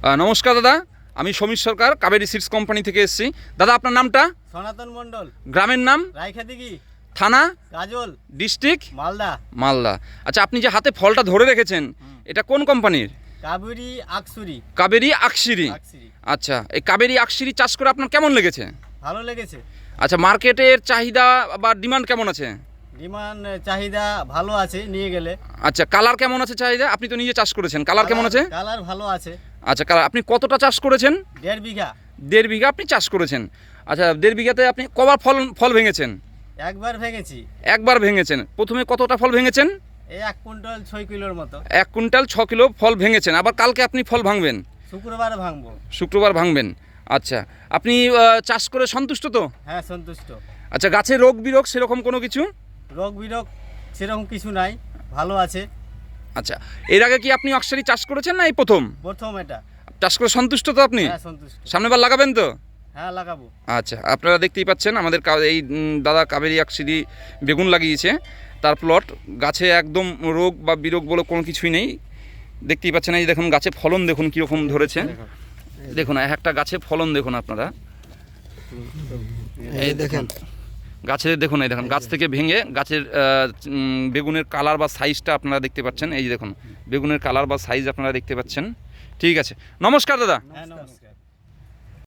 নমস্কার দাদা, আমি সমীর সরকার, কাবেরী সিডস কোম্পানি থেকে এসেছি। দাদা আপনার নামটা? সনাতন মণ্ডল। গ্রামের নাম? রায়খাদিঘি। থানা? কাজল। ডিস্ট্রিক্ট? মালদা। মালদা। আচ্ছা, আপনি যে হাতে ফলটা ধরে রেখেছেন, এটা কোন কোম্পানির? কাবেরী আকসুরি। কাবেরী আকশিরি। আচ্ছা, এই কাবেরী আকশিরি চাষ করে আপনার কেমন লেগেছে? ভালো লেগেছে। আচ্ছা, মার্কেটের চাহিদা বা ডিমান্ড কেমন আছে? ডিমান্ড চাহিদা ভালো আছে নিয়ে গেলে। আচ্ছা, কালার কেমন আছে চাহিদা? আপনি তো নিজে চাষ করেছেন, কালার কেমন আছে? কালার ভালো আছে। আচ্ছা, কালার আপনি কতটা চাষ করেছেন? 1.5 বিঘা। 1.5 বিঘা আপনি চাষ করেছেন। আচ্ছা, 1.5 বিঘাতে আপনি কবার ফল ভেঙেছেন? একবার ভেঙেছি। একবার ভেঙেছেন। প্রথমে কতটা ফল ভেঙেছেন? এই 1 কুইন্টাল 6 কিলোর মতো। 1 কুইন্টাল 6 কিলো ফল ভেঙেছেন। আবার কালকে আপনি ফল ভাঙবেন? শুক্রবার ভাঙবো। শুক্রবার ভাঙবেন। আচ্ছা, আপনি চাষ করে সন্তুষ্ট তো? হ্যাঁ, সন্তুষ্ট। আচ্ছা, গাছে রোগ বিরোগ সেরকম কোনো কিছু? রোগ বিরোগ সেরকম কিছু নাই, ভালো আছে। আচ্ছা, এর আগে কি আপনি অক্সারি চাষ করেছেন না এই প্রথম? প্রথম এটা। চাষ করে সন্তুষ্ট তো আপনি? হ্যাঁ, সন্তুষ্ট। সামনেবার লাগাবেন তো? হ্যাঁ, লাগাবো। আচ্ছা, আপনারা দেখতেই পাচ্ছেন আমাদের এই দাদা কাবেরী আকশিরি বেগুন লাগিয়েছে। তার প্লট, গাছে একদম রোগ বা বিরোগ বলে কোনো কিছুই নেই। দেখতেই পাচ্ছেন, এই দেখুন গাছে ফলন দেখুন কীরকম ধরেছে। দেখুন একটা গাছে ফলন দেখুন আপনারা, এই দেখুন গাছে, দেখুন এই দেখুন গাছ থেকে ভেঙে গাছের বেগুনের কালার বা সাইজটা আপনারা দেখতে পাচ্ছেন। এই যে দেখুন বেগুনের কালার বা সাইজ আপনারা দেখতে পাচ্ছেন। ঠিক আছে, নমস্কার দাদা। হ্যাঁ, নমস্কার।